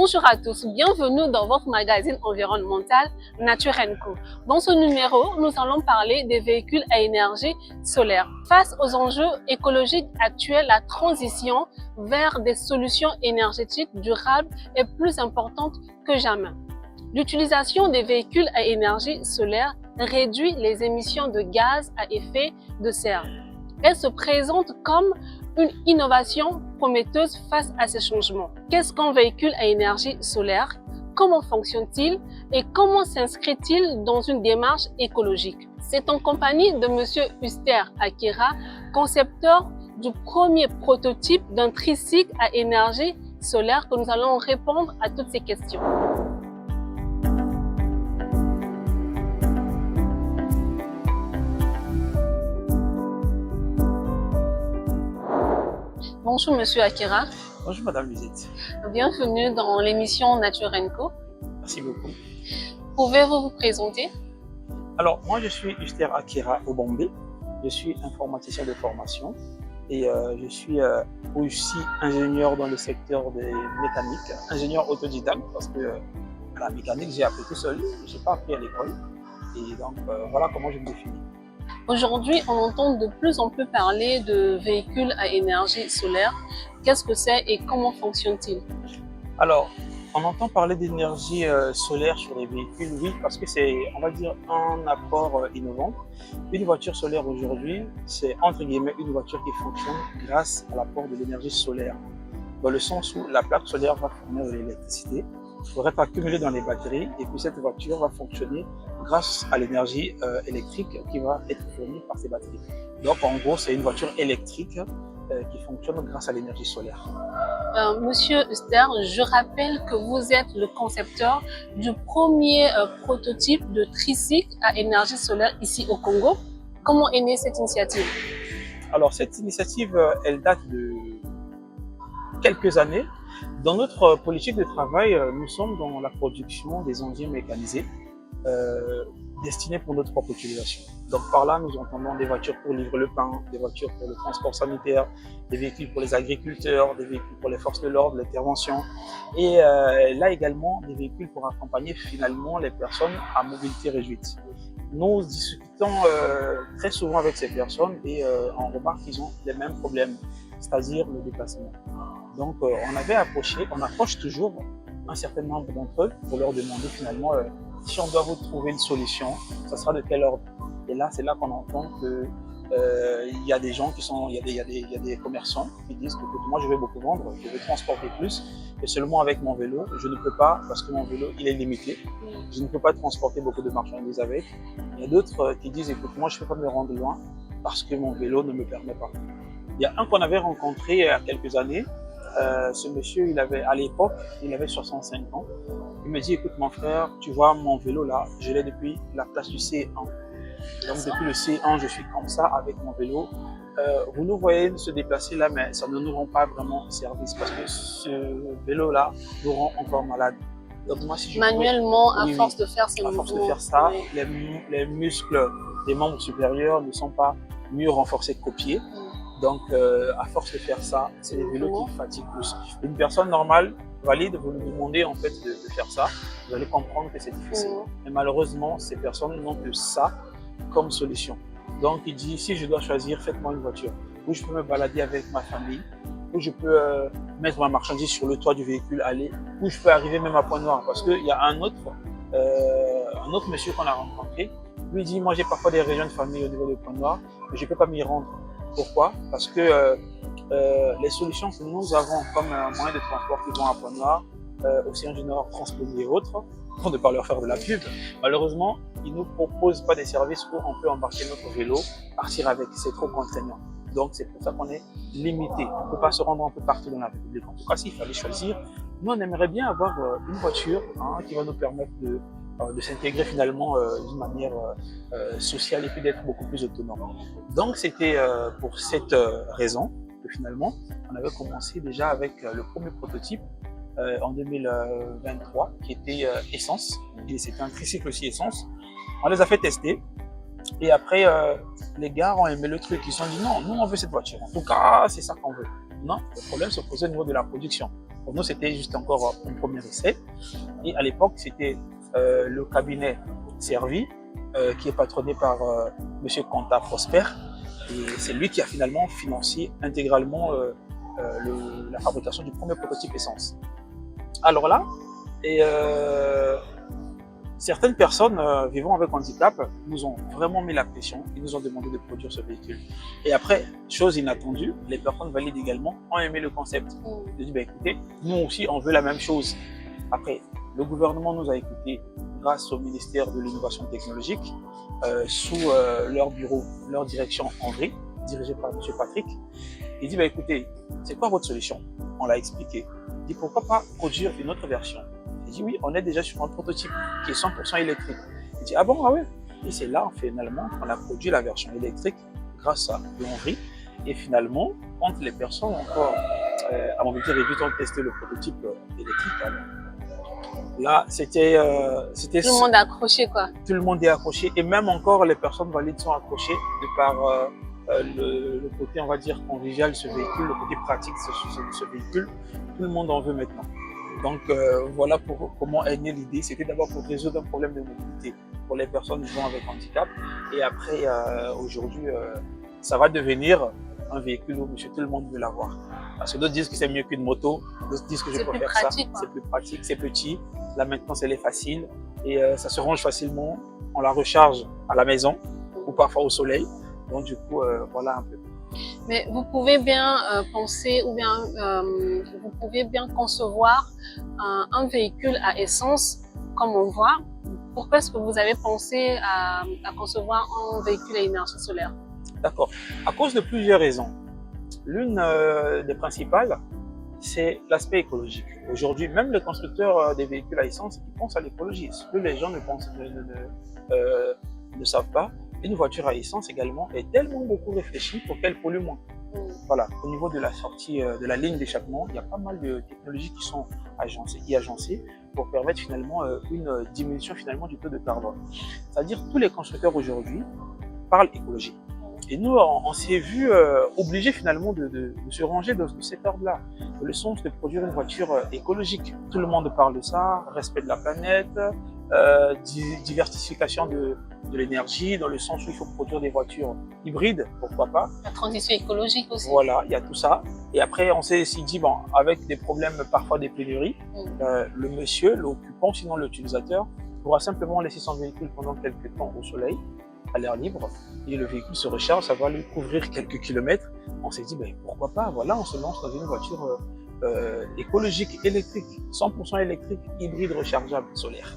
Bonjour à tous, bienvenue dans votre magazine environnemental Nature Co. Dans ce numéro, nous allons parler des véhicules à énergie solaire. Face aux enjeux écologiques actuels, la transition vers des solutions énergétiques durables est plus importante que jamais. L'utilisation des véhicules à énergie solaire réduit les émissions de gaz à effet de serre. Elle se présente comme une innovation prometteuse face à ces changements. Qu'est-ce qu'un véhicule à énergie solaire? Comment fonctionne-t-il et comment s'inscrit-il dans une démarche écologique? C'est en compagnie de M. Huster Akira, concepteur du premier prototype d'un tricycle à énergie solaire, que nous allons répondre à toutes ces questions. Bonjour Monsieur Akira. Bonjour Madame Lisette. Bienvenue dans l'émission Nature Co. Merci beaucoup. Pouvez-vous vous présenter? Alors, moi je suis Huster Akira Obombe. Je suis informaticien de formation et je suis aussi ingénieur dans le secteur des mécaniques, ingénieur autodidacte parce que la mécanique j'ai appris tout seul, je n'ai pas appris à l'école et donc voilà comment je me définis. Aujourd'hui, on entend de plus en plus parler de véhicules à énergie solaire. Qu'est-ce que c'est et comment fonctionne-t-il? Alors, on entend parler d'énergie solaire sur les véhicules, oui, parce que c'est, on va dire, un apport innovant. Une voiture solaire aujourd'hui, c'est entre guillemets une voiture qui fonctionne grâce à l'apport de l'énergie solaire. Dans le sens où la plaque solaire va fournir de l'électricité, va être accumulée dans les batteries et puis cette voiture va fonctionner grâce à l'énergie électrique qui va être fournie par ces batteries. Donc en gros, c'est une voiture électrique qui fonctionne grâce à l'énergie solaire. Monsieur Huster, je rappelle que vous êtes le concepteur du premier prototype de tricycle à énergie solaire ici au Congo. Comment est née cette initiative? Alors cette initiative, elle date de quelques années. Dans notre politique de travail, nous sommes dans la production des engins mécanisés destinés pour notre propre utilisation. Donc par là, nous entendons des voitures pour livrer le pain, des voitures pour le transport sanitaire, des véhicules pour les agriculteurs, des véhicules pour les forces de l'ordre, l'intervention, et là également des véhicules pour accompagner finalement les personnes à mobilité réduite. Nous discutons très souvent avec ces personnes et on remarque qu'ils ont les mêmes problèmes, c'est-à-dire le déplacement. Donc on avait approché, on approche toujours un certain nombre d'entre eux pour leur demander finalement si on doit vous trouver une solution, ça sera de quel ordre. Et là, c'est là qu'on entend que il y a des gens qui sont, il y a des commerçants qui disent que moi je vais beaucoup vendre, je vais transporter plus, et seulement avec mon vélo, je ne peux pas parce que mon vélo il est limité, je ne peux pas transporter beaucoup de marchandises avec. Il y a d'autres qui disent écoute, moi je ne peux pas me rendre loin parce que mon vélo ne me permet pas. Il y a un qu'on avait rencontré il y a quelques années. Ce monsieur, à l'époque, il avait 65 ans. Il me dit, écoute mon frère, tu vois mon vélo là, je l'ai depuis la classe du C1. Donc depuis le C1, je suis comme ça avec mon vélo. Vous nous voyez se déplacer là, mais ça ne nous rend pas vraiment service parce que ce vélo là nous rend encore malade. Donc moi, si je manuellement, pouvais, à force de faire ces à force de faire ça, les muscles des membres supérieurs ne sont pas mieux renforcés qu'au pied. Donc, à force de faire ça, c'est les vélos qui fatiguent plus. Une personne normale, valide, vous nous demandez en fait de faire ça, vous allez comprendre que c'est difficile. Mais malheureusement, ces personnes n'ont que ça comme solution. Donc, il dit, si je dois choisir, faites-moi une voiture où je peux me balader avec ma famille, où je peux mettre ma marchandise sur le toit du véhicule, aller, où je peux arriver même à Pointe-Noire. Parce qu'il y a un autre monsieur qu'on a rencontré, lui dit, moi j'ai parfois des régions de famille au niveau de Pointe-Noire, mais je ne peux pas m'y rendre. Pourquoi? Parce que les solutions que nous avons comme moyen de transport qui vont à Pointe-Noire, Océan du Nord, Transponie et autres, pour ne pas leur faire de la pub, malheureusement, ils ne nous proposent pas des services où on peut embarquer notre vélo, partir avec, c'est trop contraignant. Donc c'est pour ça qu'on est limité, on ne peut pas se rendre un peu partout dans la République. En tout cas, s'il fallait choisir, nous on aimerait bien avoir une voiture qui va nous permettre de s'intégrer finalement d'une manière sociale et puis d'être beaucoup plus autonome. Donc c'était pour cette raison que finalement on avait commencé déjà avec le premier prototype en 2023 qui était essence, et c'était un tricycle aussi essence. On les a fait tester et après les gars ont aimé le truc, ils se sont dit non, nous on veut cette voiture, en tout cas c'est ça qu'on veut. Non, le problème se posait au niveau de la production. Pour nous, c'était juste encore un premier essai. Et à l'époque, c'était le cabinet Servi, qui est patronné par M. Conta Prosper. Et c'est lui qui a finalement financé intégralement la fabrication du premier prototype essence. Alors là, certaines personnes vivant avec handicap nous ont vraiment mis la pression. Ils nous ont demandé de produire ce véhicule. Et après, chose inattendue, les personnes valides également ont aimé le concept. Ils ont dit, écoutez, nous aussi, on veut la même chose. Après, le gouvernement nous a écoutés grâce au ministère de l'Innovation technologique, sous leur bureau, leur direction en vrai, dirigée par M. Patrick. Il dit, écoutez, c'est quoi votre solution? On l'a expliqué. Il dit, pourquoi pas produire une autre version? Il dit, oui, on est déjà sur un prototype qui est 100% électrique. Il dit, ah bon, ah ouais. Et c'est là, finalement, qu'on a produit la version électrique grâce à l'Henri. Et finalement, quand les personnes encore, à mon avis, réduit, ont testé le prototype électrique, alors, là, c'était tout le monde est accroché, quoi. Tout le monde est accroché. Et même encore, les personnes valides sont accrochées de par le côté, on va dire, convivial de ce véhicule, le côté pratique de ce véhicule. Tout le monde en veut maintenant. Donc, voilà comment est née l'idée. C'était d'abord pour résoudre un problème de mobilité pour les personnes vivant avec handicap. Et après, aujourd'hui, ça va devenir un véhicule où tout le monde veut l'avoir. Parce que d'autres disent que c'est mieux qu'une moto, d'autres disent que je préfère ça. C'est plus pratique, c'est petit, la maintenance elle est facile et ça se range facilement. On la recharge à la maison ou parfois au soleil. Donc du coup, voilà un peu. Mais vous pouvez bien penser ou bien vous pouvez bien concevoir un véhicule à essence comme on voit. Pourquoi est-ce que vous avez pensé à concevoir un véhicule à énergie solaire? D'accord. À cause de plusieurs raisons. L'une des principales, c'est l'aspect écologique. Aujourd'hui, même les constructeurs des véhicules à essence, ils pensent à l'écologie. Ce que les gens ne savent pas, une voiture à essence également est tellement beaucoup réfléchie pour qu'elle pollue moins. Voilà. Au niveau de la sortie de la ligne d'échappement, il y a pas mal de technologies qui sont agencées pour permettre finalement une diminution finalement du taux de carbone. C'est-à-dire tous les constructeurs aujourd'hui parlent écologie. Et nous, on s'est vu obligés finalement de se ranger dans cet ordre-là. Le sens de produire une voiture écologique. Tout le monde parle de ça, respect de la planète, diversification de l'énergie, dans le sens où il faut produire des voitures hybrides, pourquoi pas. La transition écologique aussi. Voilà, il y a tout ça. Et après, on s'est aussi dit, bon, avec des problèmes parfois des pénuries, le monsieur, l'occupant, sinon l'utilisateur, pourra simplement laisser son véhicule pendant quelques temps au soleil, à l'air libre, et le véhicule se recharge, ça va lui couvrir quelques kilomètres. On s'est dit, pourquoi pas, voilà, on se lance dans une voiture écologique, électrique, 100% électrique, hybride, rechargeable, solaire.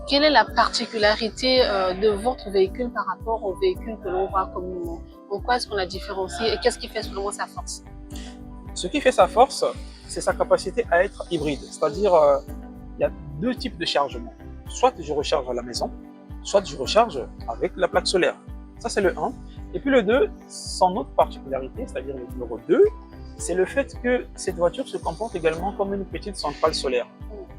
Quelle est la particularité de votre véhicule par rapport au véhicule que l'on voit communément? En quoi est-ce qu'on l'a différencié et qu'est-ce qui fait vraiment sa force? Ce qui fait sa force, c'est sa capacité à être hybride. C'est-à-dire, il y a deux types de chargement. Soit je recharge à la maison, soit je recharge avec la plaque solaire. Ça, c'est le 1. Et puis le 2, son autre particularité, c'est-à-dire le numéro 2, c'est le fait que cette voiture se comporte également comme une petite centrale solaire.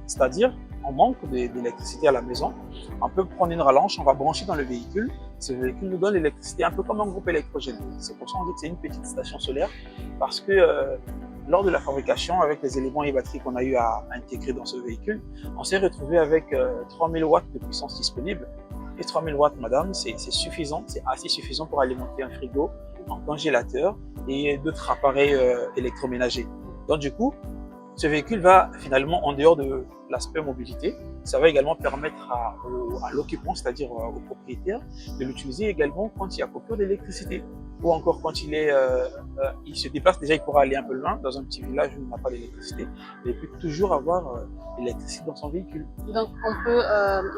C'est-à-dire, on manque d'électricité à la maison, on peut prendre une rallonge, on va brancher dans le véhicule. Ce véhicule nous donne l'électricité un peu comme un groupe électrogène. C'est pour ça qu'on dit que c'est une petite station solaire, parce que lors de la fabrication, avec les éléments et batteries qu'on a eu à intégrer dans ce véhicule, on s'est retrouvé avec 3000 watts de puissance disponible. Et 3000 watts, madame, c'est suffisant, c'est assez suffisant pour alimenter un frigo, un congélateur et d'autres appareils électroménagers. Donc du coup, ce véhicule va finalement, en dehors de l'aspect mobilité, ça va également permettre à l'occupant, c'est-à-dire au propriétaire, de l'utiliser également quand il y a coupure d'électricité. Ou encore quand il se déplace, déjà il pourra aller un peu loin, dans un petit village où il n'a pas d'électricité, mais il peut toujours avoir l'électricité dans son véhicule. Donc on peut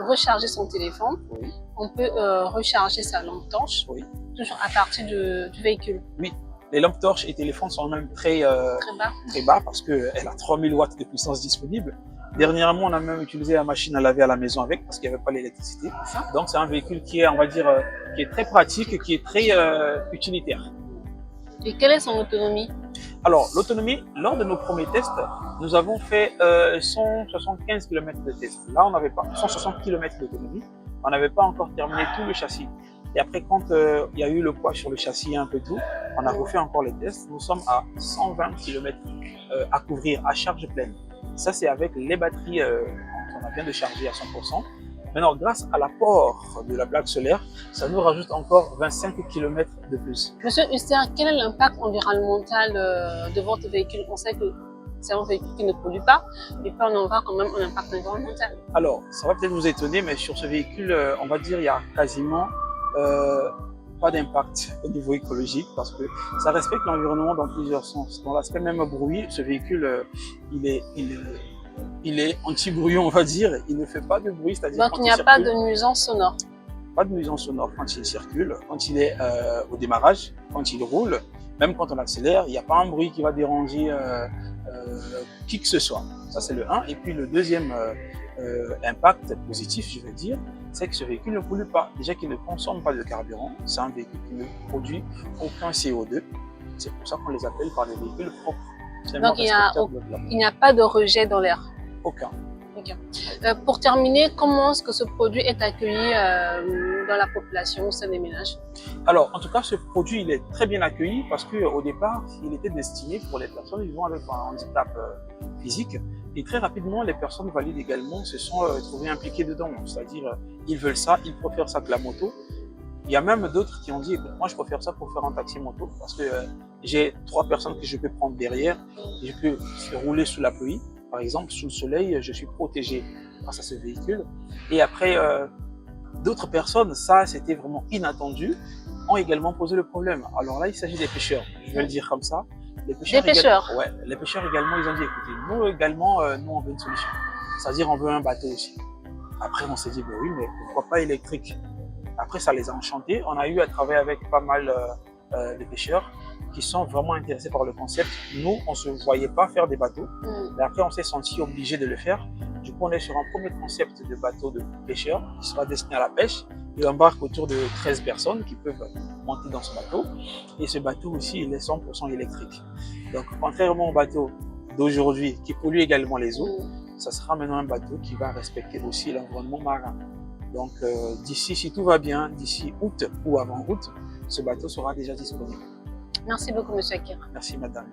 recharger son téléphone, oui. On peut recharger sa lampe torche, oui. Toujours à partir du véhicule. Oui. Les lampes torches et téléphones sont même très bas parce qu'elle a 3000 watts de puissance disponible. Dernièrement, on a même utilisé la machine à laver à la maison avec parce qu'il n'y avait pas l'électricité. Donc, c'est un véhicule qui est, on va dire, qui est très pratique, qui est très utilitaire. Et quelle est son autonomie? Alors, l'autonomie, lors de nos premiers tests, nous avons fait 175 km de test. Là, on n'avait pas 160 km d'autonomie. On n'avait pas encore terminé tout le châssis. Et après, quand il y a eu le poids sur le châssis et un peu tout, on a refait encore les tests. Nous sommes à 120 km à couvrir à charge pleine. Ça, c'est avec les batteries qu'on a bien de charger à 100%. Maintenant, grâce à l'apport de la plaque solaire, ça nous rajoute encore 25 km de plus. Monsieur Huster, quel est l'impact environnemental de votre véhicule? On sait que c'est un véhicule qui ne pollue pas, mais peut en avoir quand même un impact environnemental. Alors, ça va peut-être vous étonner, mais sur ce véhicule, on va dire il y a quasiment pas d'impact au niveau écologique parce que ça respecte l'environnement dans plusieurs sens. Dans l'aspect même bruit, ce véhicule, il est anti-brouillon, on va dire. Il ne fait pas de bruit, c'est-à-dire donc il n'y a pas de nuisance sonore. Pas de nuisance sonore quand il circule, quand il est au démarrage, quand il roule, même quand on accélère, il n'y a pas un bruit qui va déranger qui que ce soit. Ça, c'est le 1. Et puis le deuxième impact positif, je vais dire, c'est que ce véhicule ne pollue pas. Déjà qu'il ne consomme pas de carburant, c'est un véhicule qui ne produit aucun CO2. C'est pour ça qu'on les appelle par des véhicules propres. Donc il n'y a pas de rejet dans l'air. Aucun. Okay. Pour terminer, comment est-ce que ce produit est accueilli dans la population au sein des ménages? Alors, en tout cas, ce produit, il est très bien accueilli parce qu'au départ, il était destiné pour les personnes vivant avec un handicap physique. Et très rapidement, les personnes valides également se sont trouvées impliquées dedans. C'est-à-dire, ils veulent ça, ils préfèrent ça que la moto. Il y a même d'autres qui ont dit, écoute, moi, je préfère ça pour faire un taxi moto parce que j'ai 3 personnes que je peux prendre derrière et je peux rouler sous la pluie. Par exemple, sous le soleil, je suis protégé grâce à ce véhicule. Et après, d'autres personnes, ça c'était vraiment inattendu, ont également posé le problème. Alors là, il s'agit des pêcheurs, je vais le dire comme ça. Les pêcheurs, ouais, les pêcheurs également, ils ont dit, écoutez, nous également, nous on veut une solution. C'est-à-dire, on veut un bateau aussi. Après, on s'est dit, ben oui, mais pourquoi pas électrique? Après, ça les a enchantés. On a eu à travailler avec pas mal de pêcheurs qui sont vraiment intéressés par le concept. Nous, on ne se voyait pas faire des bateaux, mais après, on s'est senti obligé de le faire. Du coup, on est sur un premier concept de bateau de pêcheurs qui sera destiné à la pêche. Il embarque autour de 13 personnes qui peuvent monter dans ce bateau. Et ce bateau aussi, il est 100% électrique. Donc, contrairement au bateau d'aujourd'hui qui pollue également les eaux, ça sera maintenant un bateau qui va respecter aussi l'environnement marin. Donc, d'ici, si tout va bien, d'ici août ou avant août, ce bateau sera déjà disponible. Merci beaucoup, monsieur Akira. Merci, madame.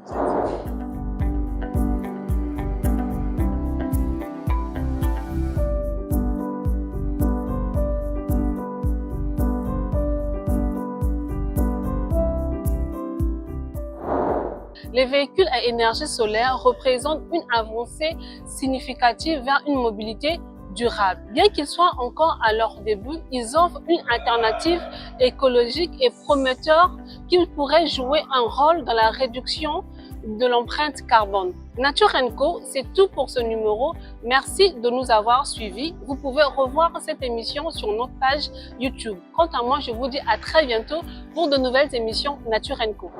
Les véhicules à énergie solaire représentent une avancée significative vers une mobilité durable. Bien qu'ils soient encore à leur début, ils offrent une alternative écologique et prometteur qui pourrait jouer un rôle dans la réduction de l'empreinte carbone. Nature & Co, c'est tout pour ce numéro. Merci de nous avoir suivis. Vous pouvez revoir cette émission sur notre page YouTube. Quant à moi, je vous dis à très bientôt pour de nouvelles émissions Nature & Co.